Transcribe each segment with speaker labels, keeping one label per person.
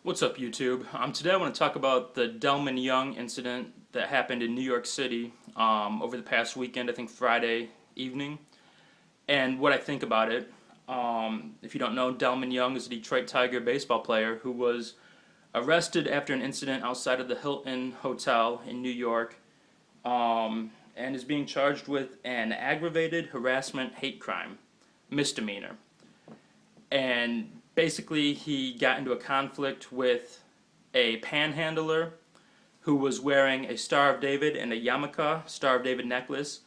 Speaker 1: What's up, YouTube? Today I want to talk about the Delmon Young incident that happened in New York City over the past weekend, I think Friday evening, and what I think about it. If you don't know, Delmon Young is a Detroit Tiger baseball player who was arrested after an incident outside of the Hilton Hotel in New York and is being charged with an aggravated harassment hate crime, misdemeanor. And basically, he got into a conflict with a panhandler who was wearing a Star of David and a yarmulke, Star of David necklace.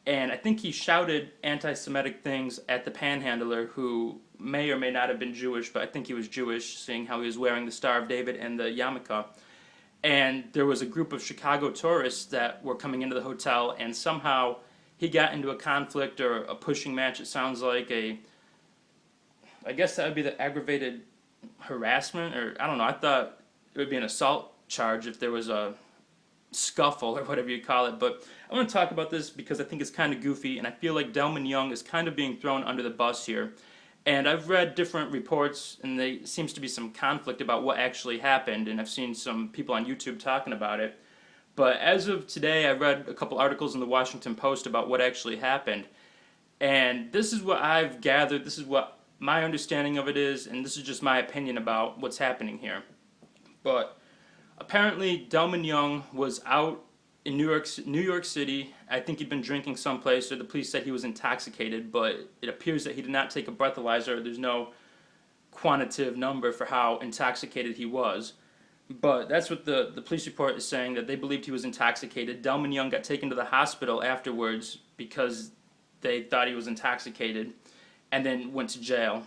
Speaker 1: And I think he shouted anti-Semitic things at the panhandler, who may or may not have been Jewish, but I think he was Jewish, seeing how he was wearing the Star of David and the yarmulke. And there was a group of Chicago tourists that were coming into the hotel, and somehow he got into a conflict or a pushing match. It sounds like I guess that would be the aggravated harassment, or I don't know. I thought it would be an assault charge if there was a scuffle or whatever you call it. But I want to talk about this because I think it's kind of goofy, and I feel like Delmon Young is kind of being thrown under the bus here. And I've read different reports, and there seems to be some conflict about what actually happened, and I've seen some people on YouTube talking about it. But as of today, I read a couple articles in the Washington Post about what actually happened. And this is what I've gathered, this is what my understanding of it is, and this is just my opinion about what's happening here. But apparently Delmon Young was out in New York City. I think he'd been drinking someplace, or the police said he was intoxicated, but it appears that he did not take a breathalyzer. There's no quantitative number for how intoxicated he was. But that's what the police report is saying, that they believed he was intoxicated. Delmon Young got taken to the hospital afterwards because they thought he was intoxicated, and then went to jail.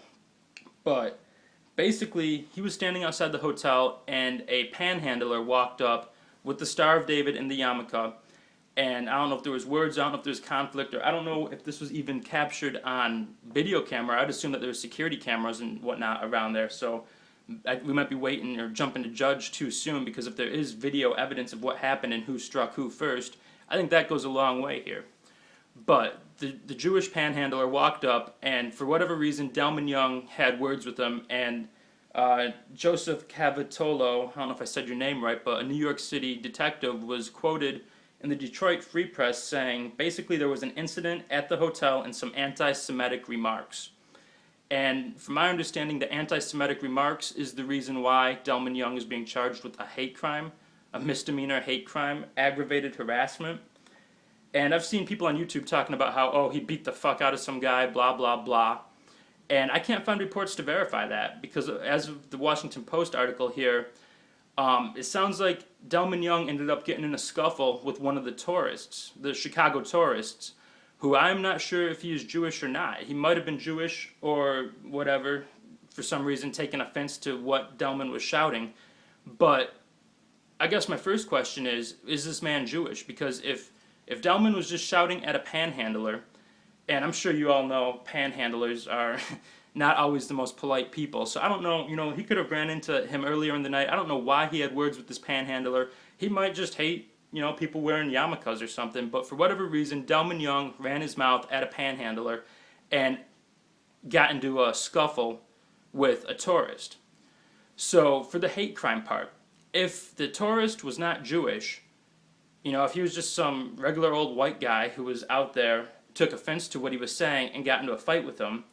Speaker 1: But basically, he was standing outside the hotel, and a panhandler walked up with the Star of David and the yarmulke. And I don't know if there was words, I don't know if there was conflict, or I don't know if this was even captured on video camera. I'd assume that there were security cameras and whatnot around there, so we might be waiting or jumping to judge too soon, because if there is video evidence of what happened and who struck who first, I think that goes a long way here. But the Jewish panhandler walked up, and for whatever reason, Delmon Young had words with him, and Joseph Cavitolo, I don't know if I said your name right, but a New York City detective was quoted in the Detroit Free Press saying, basically there was an incident at the hotel and some anti-Semitic remarks. And from my understanding, the anti-Semitic remarks is the reason why Delmon Young is being charged with a hate crime, a misdemeanor hate crime, aggravated harassment. And I've seen people on YouTube talking about how, oh, he beat the fuck out of some guy, blah, blah, blah. And I can't find reports to verify that, because as of the Washington Post article here, it sounds like Delmon Young ended up getting in a scuffle with one of the tourists, the Chicago tourists, who I'm not sure if he is Jewish or not. He might have been Jewish or whatever, for some reason taking offense to what Delmon was shouting. But I guess my first question is this man Jewish? Because if Delmon was just shouting at a panhandler, and I'm sure you all know panhandlers are not always the most polite people, so I don't know, he could have ran into him earlier in the night. I don't know why he had words with this panhandler. He might just hate, people wearing yarmulkes or something, but for whatever reason, Delmon Young ran his mouth at a panhandler and got into a scuffle with a tourist. So for the hate crime part, if the tourist was not Jewish, if he was just some regular old white guy who was out there, took offense to what he was saying, and got into a fight with him,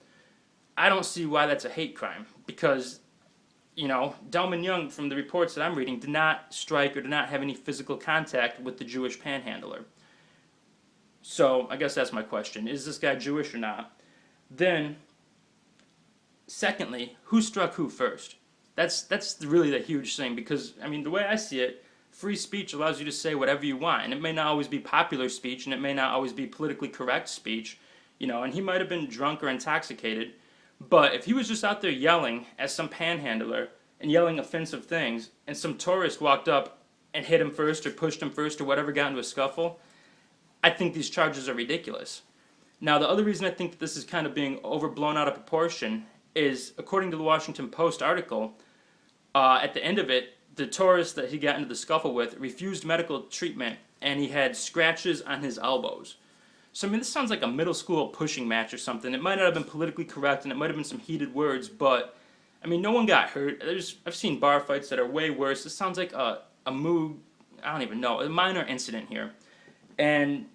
Speaker 1: I don't see why that's a hate crime. Because, Delmon Young, from the reports that I'm reading, did not strike or did not have any physical contact with the Jewish panhandler. So, I guess that's my question. Is this guy Jewish or not? Then, secondly, who struck who first? That's really the huge thing, because, the way I see it, free speech allows you to say whatever you want, and it may not always be popular speech, and it may not always be politically correct speech, and he might have been drunk or intoxicated, but if he was just out there yelling at some panhandler and yelling offensive things, and some tourist walked up and hit him first or pushed him first or whatever, got into a scuffle, I think these charges are ridiculous. Now, the other reason I think that this is kind of being overblown out of proportion is, according to the Washington Post article, at the end of it, the tourist that he got into the scuffle with refused medical treatment, and he had scratches on his elbows. So, this sounds like a middle school pushing match or something. It might not have been politically correct, and it might have been some heated words, but I mean, no one got hurt. I've seen bar fights that are way worse. This sounds like a mood, I don't even know, a minor incident here. And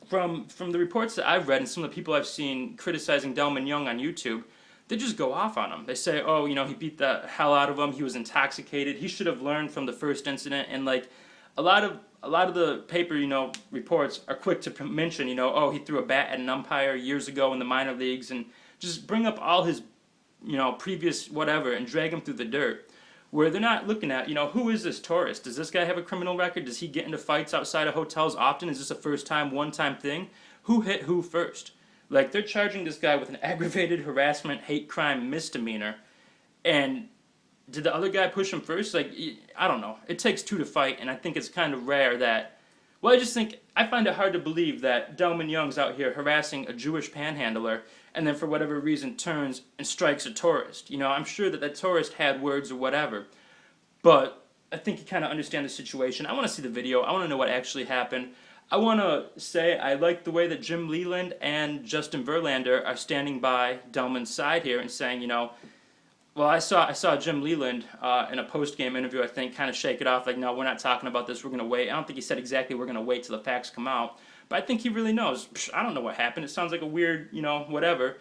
Speaker 1: from the reports that I've read and some of the people I've seen criticizing Delmon Young on YouTube, they just go off on him. They say, oh, he beat the hell out of him. He was intoxicated. He should have learned from the first incident. And like a lot of the paper, reports are quick to mention, oh, he threw a bat at an umpire years ago in the minor leagues, and just bring up all his, previous whatever and drag him through the dirt. Where they're not looking at, who is this tourist? Does this guy have a criminal record? Does he get into fights outside of hotels often? Is this a first time, one time thing? Who hit who first? Like, they're charging this guy with an aggravated harassment, hate crime, misdemeanor. And did the other guy push him first? Like, I don't know. It takes two to fight, and I think it's kind of rare that... Well, I find it hard to believe that Delmon Young's out here harassing a Jewish panhandler, and then for whatever reason turns and strikes a tourist. I'm sure that tourist had words or whatever. But I think you kind of understand the situation. I want to see the video. I want to know what actually happened. I want to say I like the way that Jim Leland and Justin Verlander are standing by Delmon's side here and saying, well, I saw Jim Leland in a post-game interview, I think, kind of shake it off, like, no, we're not talking about this, we're going to wait. I don't think he said exactly we're going to wait till the facts come out, but I think he really knows. I don't know what happened. It sounds like a weird, whatever.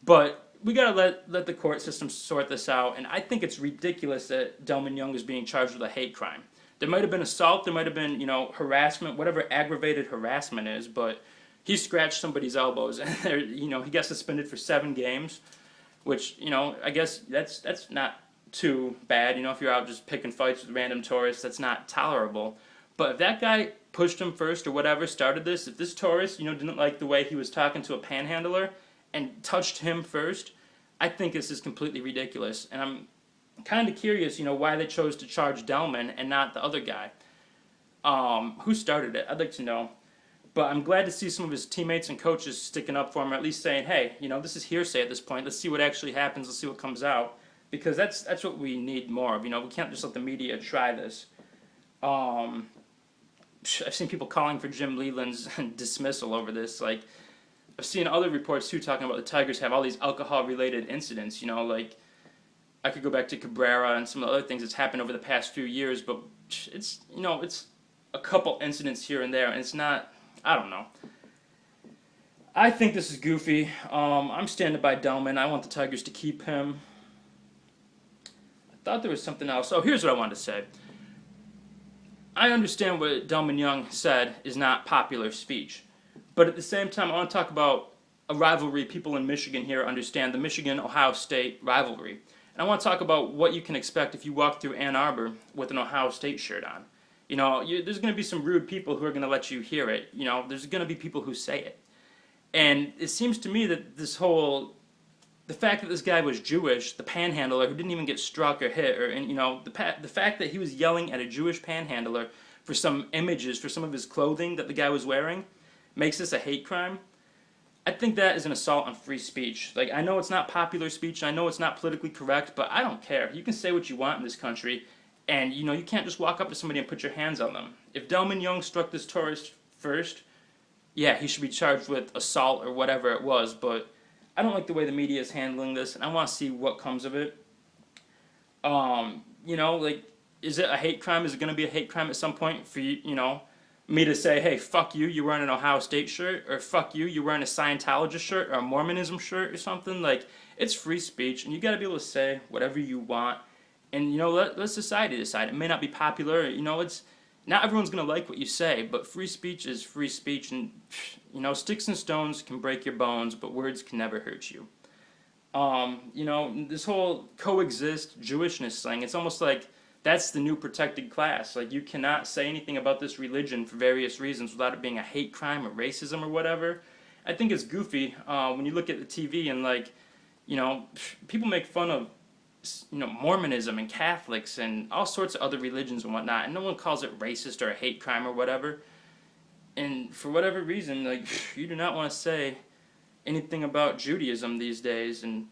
Speaker 1: But we got to let the court system sort this out, and I think it's ridiculous that Delmon Young is being charged with a hate crime. There might have been assault, there might have been, harassment, whatever aggravated harassment is, but he scratched somebody's elbows, and he got suspended for 7 games, which, I guess that's not too bad. If you're out just picking fights with random tourists, that's not tolerable. But if that guy pushed him first or whatever, started this, if this tourist, didn't like the way he was talking to a panhandler and touched him first, I think this is completely ridiculous, and I'm kind of curious, why they chose to charge Delmon and not the other guy. Who started it? I'd like to know. But I'm glad to see some of his teammates and coaches sticking up for him, or at least saying, hey, this is hearsay at this point. Let's see what actually happens. Let's see what comes out. Because that's what we need more of. We can't just let the media try this. I've seen people calling for Jim Leland's dismissal over this. Like, I've seen other reports, too, talking about the Tigers have all these alcohol-related incidents, like... I could go back to Cabrera and some of the other things that's happened over the past few years, but it's, it's a couple incidents here and there, and it's not, I don't know. I think this is goofy. I'm standing by Delmon. I want the Tigers to keep him. I thought there was something else. Oh, here's what I wanted to say. I understand what Delmon Young said is not popular speech, but at the same time, I want to talk about a rivalry people in Michigan here understand, the Michigan-Ohio State rivalry. And I want to talk about what you can expect if you walk through Ann Arbor with an Ohio State shirt on. There's going to be some rude people who are going to let you hear it. There's going to be people who say it. And it seems to me that the fact that this guy was Jewish, the panhandler who didn't even get struck or hit, the fact that he was yelling at a Jewish panhandler for some images, for some of his clothing that the guy was wearing, makes this a hate crime. I think that is an assault on free speech. Like, I know it's not popular speech, I know it's not politically correct, but I don't care. You can say what you want in this country, and, you can't just walk up to somebody and put your hands on them. If Delmon Young struck this tourist first, yeah, he should be charged with assault or whatever it was, but I don't like the way the media is handling this, and I want to see what comes of it. Is it a hate crime? Is it going to be a hate crime at some point for me to say, hey, fuck you, you're wearing an Ohio State shirt, or fuck you, you're wearing a Scientologist shirt, or a Mormonism shirt, or something? Like, it's free speech, and you gotta be able to say whatever you want, and, let society decide. It may not be popular, it's, not everyone's gonna like what you say, but free speech is free speech, and, sticks and stones can break your bones, but words can never hurt you. This whole coexist Jewishness thing, it's almost like, that's the new protected class. Like, you cannot say anything about this religion for various reasons without it being a hate crime or racism or whatever. I think it's goofy when you look at the TV and, like, people make fun of, Mormonism and Catholics and all sorts of other religions and whatnot, and no one calls it racist or a hate crime or whatever. And for whatever reason, like, you do not want to say anything about Judaism these days, and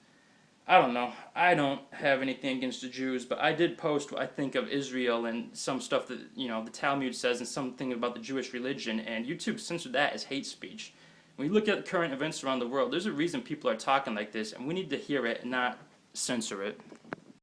Speaker 1: I don't know. I don't have anything against the Jews, but I did post what I think of Israel and some stuff that, the Talmud says and something about the Jewish religion, and YouTube censored that as hate speech. When you look at current events around the world, there's a reason people are talking like this, and we need to hear it and not censor it.